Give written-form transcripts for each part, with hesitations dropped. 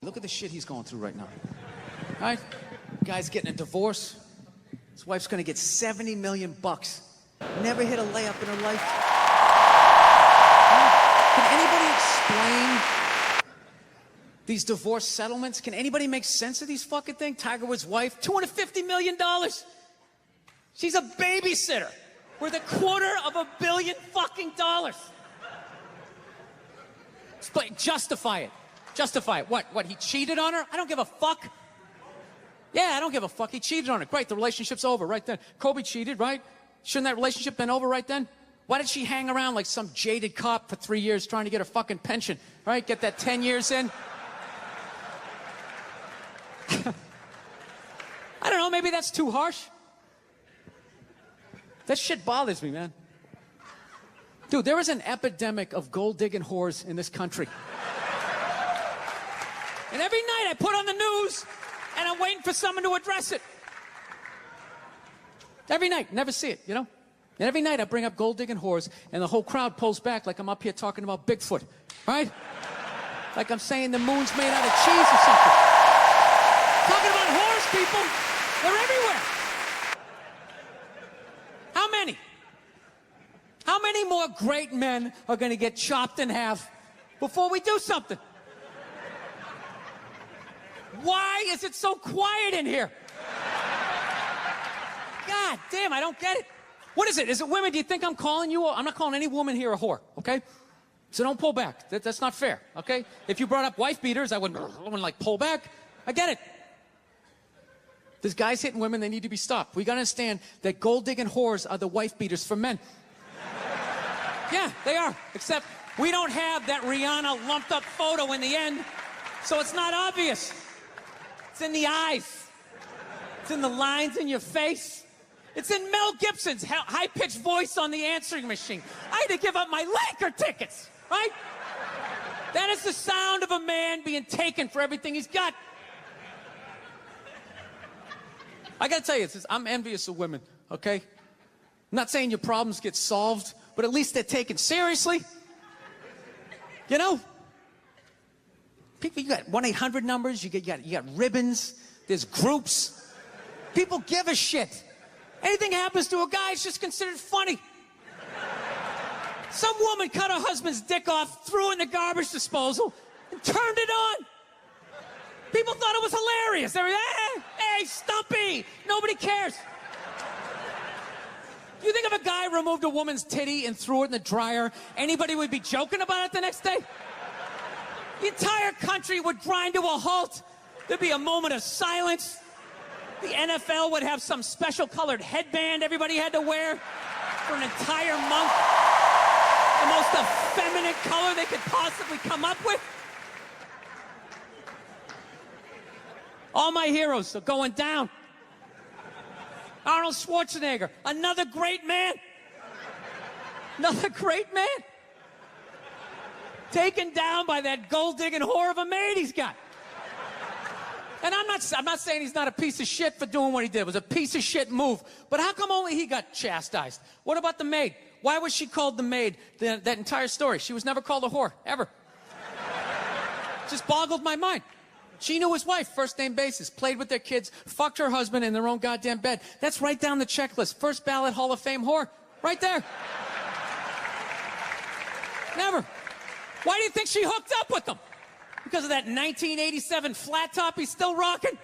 Look at the shit he's going through right now. All right? Guy's getting a divorce. His wife's gonna get $70 million. Never hit a layup in her life. Can anybody explain these divorce settlements? Can anybody make sense of these fucking things? Tiger Woods' wife, $250 million. She's a babysitter worth $250 million fucking dollars. Justify it. Justify it. What? He cheated on her? I don't give a fuck. Yeah, I don't give a fuck. He cheated on her. Great, the relationship's over right then. Kobe cheated, right? Shouldn't that relationship been over right then? Why did she hang around like some jaded cop for 3 years trying to get her fucking pension? Right? Get that 10 years in? I don't know, maybe that's too harsh. That shit bothers me, man. Dude, there is an epidemic of gold-digging whores in this country. And every night I put on the news, and I'm waiting for someone to address it. Every night, never see it, you know? And every night I bring up gold-digging whores, and the whole crowd pulls back like I'm up here talking about Bigfoot, right? Like I'm saying the moon's made out of cheese or something. Talking about whores, people. They're everywhere. How many? How many more great men are going to get chopped in half before we do something? Why is it so quiet in here? God damn, I don't get it. What is it? Is it women? Do you think I'm calling you? I'm not calling any woman here a whore, okay? So don't pull back. That's not fair, okay? If you brought up wife beaters, I wouldn't like pull back. I get it. There's guys hitting women, they need to be stopped. We gotta understand that gold-digging whores are the wife beaters for men. Yeah, they are. Except we don't have that Rihanna lumped up photo in the end, so it's not obvious. It's in the eyes. It's in the lines in your face. It's in Mel Gibson's high-pitched voice on the answering machine. I had to give up my Laker tickets, right? That is the sound of a man being taken for everything he's got. I gotta tell you, I'm envious of women, okay? I'm not saying your problems get solved, but at least they're taken seriously. You know? People, you got 1-800 numbers, you got ribbons, there's groups. People give a shit. Anything happens to a guy, it's just considered funny. Some woman cut her husband's dick off, threw it in the garbage disposal, and turned it on. People thought it was hilarious. They were, hey, Stumpy. Nobody cares. You think if a guy removed a woman's titty and threw it in the dryer, anybody would be joking about it the next day? The entire country would grind to a halt. There'd be a moment of silence. The NFL would have some special colored headband everybody had to wear for an entire month. The most effeminate color they could possibly come up with. All my heroes are going down. Arnold Schwarzenegger, another great man. Another great man. Taken down by that gold-digging whore of a maid he's got. And I'm not saying he's not a piece of shit for doing what he did. It was a piece of shit move. But how come only he got chastised? What about the maid? Why was she called the maid that entire story? She was never called a whore, ever. Just boggled my mind. She knew his wife, first name basis, played with their kids, fucked her husband in their own goddamn bed. That's right down the checklist. First ballot Hall of Fame whore. Right there. Never. Why do you think she hooked up with him? Because of that 1987 flat top he's still rocking?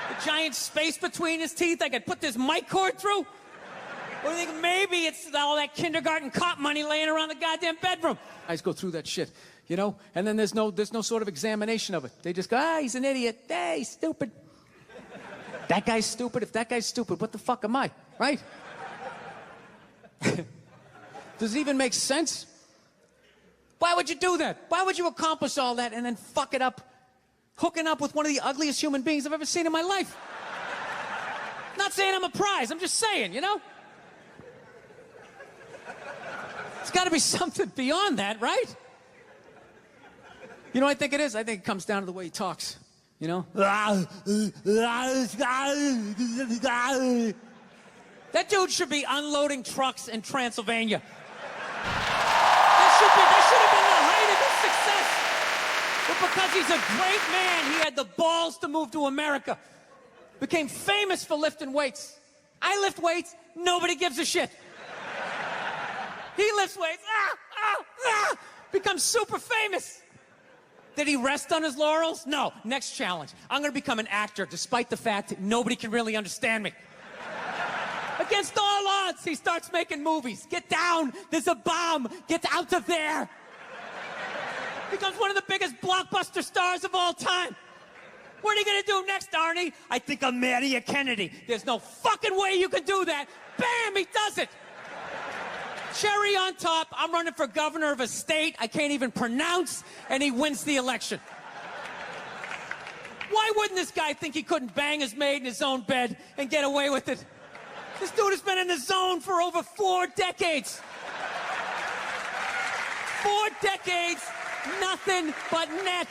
The giant space between his teeth I could put this mic cord through? Or do you think maybe it's all that kindergarten cop money laying around the goddamn bedroom? Guys go through that shit. You know, and then there's no sort of examination of it. They just go, he's an idiot. Hey, he's stupid. That guy's stupid. If that guy's stupid, what the fuck am I? Right? Does it even make sense? Why would you do that? Why would you accomplish all that and then fuck it up, hooking up with one of the ugliest human beings I've ever seen in my life? Not saying I'm a prize. I'm just saying, you know? It's got to be something beyond that, right? You know what I think it is? I think it comes down to the way he talks, you know? That dude should be unloading trucks in Transylvania. That should have been the height of his success. But because he's a great man, he had the balls to move to America. Became famous for lifting weights. I lift weights, nobody gives a shit. He lifts weights, becomes super famous. Did he rest on his laurels? No. Next challenge. I'm going to become an actor, despite the fact that nobody can really understand me. Against all odds, he starts making movies. Get down. There's a bomb. Get out of there. Becomes one of the biggest blockbuster stars of all time. What are you going to do next, Arnie? I think I'll marry a Kennedy. There's no fucking way you can do that. Bam, he does it. Cherry on top, I'm running for governor of a state I can't even pronounce, and he wins the election. Why wouldn't this guy think he couldn't bang his maid in his own bed and get away with it? This dude has been in the zone for over 4 decades. 4 decades, nothing but net.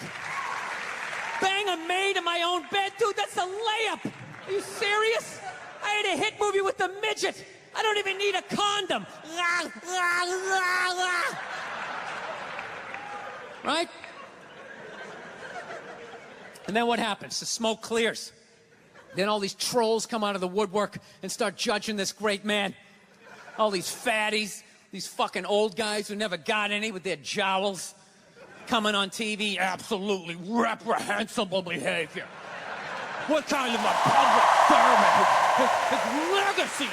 Bang a maid in my own bed? Dude, that's a layup. Are you serious? I had a hit movie with the midget. I don't even need a condom. Right? And then what happens? The smoke clears. Then all these trolls come out of the woodwork and start judging this great man. All these fatties, these fucking old guys who never got any with their jowls, coming on TV, absolutely reprehensible behavior. What kind of a public servant? His legacy is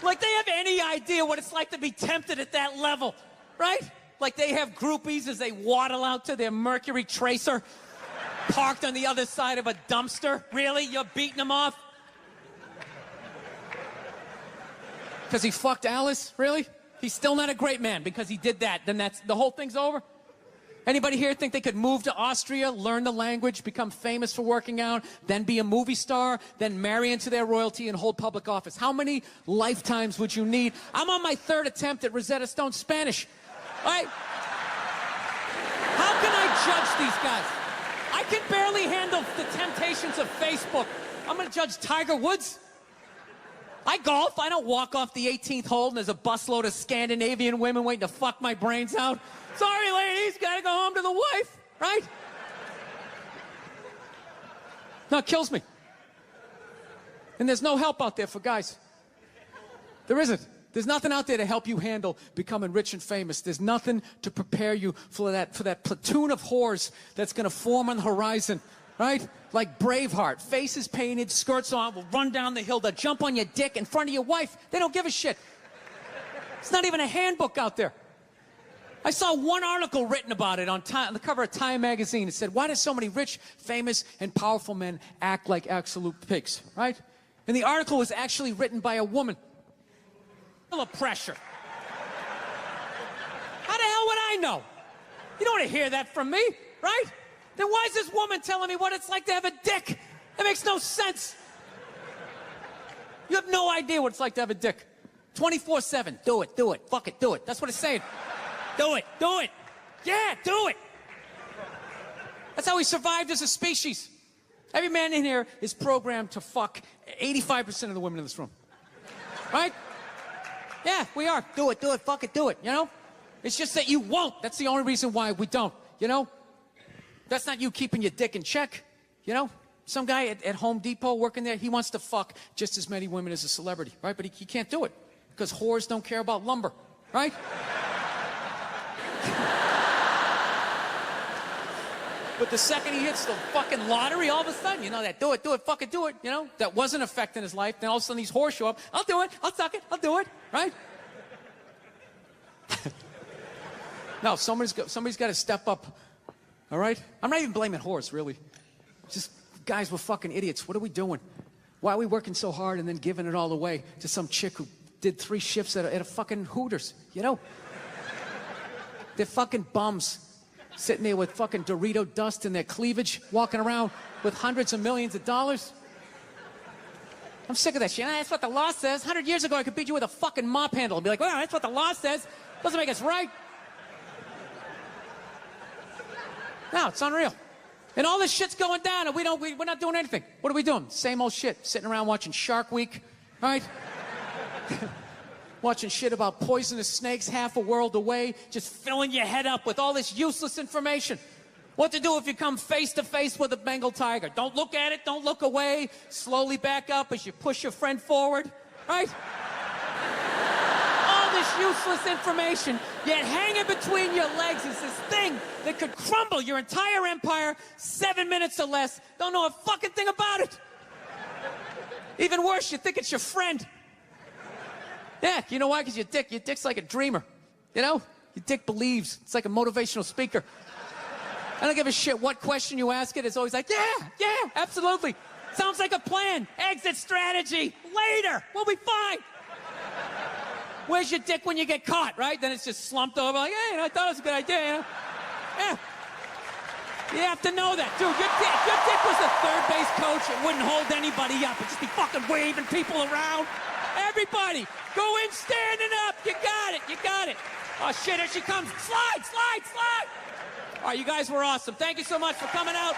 like they have any idea what it's like to be tempted at that level, right? Like they have groupies as they waddle out to their Mercury Tracer parked on the other side of a dumpster. Really? You're beating them off? Because he fucked Alice? Really? He's still not a great man because he did that. Then that's the whole thing's over? Anybody here think they could move to Austria, learn the language, become famous for working out, then be a movie star, then marry into their royalty and hold public office? How many lifetimes would you need? I'm on my 3rd attempt at Rosetta Stone Spanish. All right? How can I judge these guys? I can barely handle the temptations of Facebook. I'm going to judge Tiger Woods? I golf. I don't walk off the 18th hole and there's a busload of Scandinavian women waiting to fuck my brains out. Sorry, ladies, gotta go home to the wife, right? No, it kills me. And there's no help out there for guys. There isn't. There's nothing out there to help you handle becoming rich and famous. There's nothing to prepare you for that platoon of whores that's gonna form on the horizon, right? Like Braveheart, faces painted, skirts on, will run down the hill, they'll jump on your dick in front of your wife. They don't give a shit. It's not even a handbook out there. I saw one article written about it on the cover of Time magazine. It said, why do so many rich, famous, and powerful men act like absolute pigs, right? And the article was actually written by a woman. Full of pressure. How the hell would I know? You don't want to hear that from me, right? Then why is this woman telling me what it's like to have a dick? That makes no sense. You have no idea what it's like to have a dick. 24/7. Do it. Fuck it, do it. That's what it's saying. Do it. Yeah, do it. That's how we survived as a species. Every man in here is programmed to fuck 85% of the women in this room. Right? Yeah, we are. Do it, fuck it, do it, you know? It's just that you won't. That's the only reason why we don't, you know? That's not you keeping your dick in check, you know? Some guy at Home Depot working there, he wants to fuck just as many women as a celebrity, right? But he can't do it because whores don't care about lumber, right? But the second he hits the fucking lottery, all of a sudden, you know, that do it, fucking do it, you know, that wasn't affecting his life. Then all of a sudden these whores show up. I'll do it, I'll suck it, I'll do it, right? No, somebody's got to step up, all right? I'm not even blaming whores, really. Just guys, we're fucking idiots. What are we doing? Why are we working so hard and then giving it all away to some chick who did 3 shifts at a fucking Hooters, you know? They're fucking bums. Sitting there with fucking Dorito dust in their cleavage, walking around with hundreds of millions of dollars. I'm sick of that shit. That's what the law says. 100 years ago, I could beat you with a fucking mop handle and be like, well, that's what the law says. Doesn't make us right. No, it's unreal. And all this shit's going down, and we're not doing anything. What are we doing? Same old shit. Sitting around watching Shark Week, right? watching shit about poisonous snakes half a world away, just filling your head up with all this useless information. What to do if you come face to face with a Bengal tiger? Don't look at it, don't look away. Slowly back up as you push your friend forward, right? All this useless information, yet hanging between your legs is this thing that could crumble your entire empire 7 minutes or less. Don't know a fucking thing about it. Even worse, you think it's your friend. Yeah, you know why? Because your dick's like a dreamer. You know? Your dick believes. It's like a motivational speaker. I don't give a shit what question you ask it. It's always like, yeah, absolutely. Sounds like a plan. Exit strategy. Later. We'll be fine. Where's your dick when you get caught, right? Then it's just slumped over like, hey, I thought it was a good idea, you know? Yeah. You have to know that. Dude, your dick was a third base coach. It wouldn't hold anybody up. It'd just be fucking waving people around. Everybody, go in standing up. You got it. Oh, shit, here she comes. Slide. All right, you guys were awesome. Thank you so much for coming out.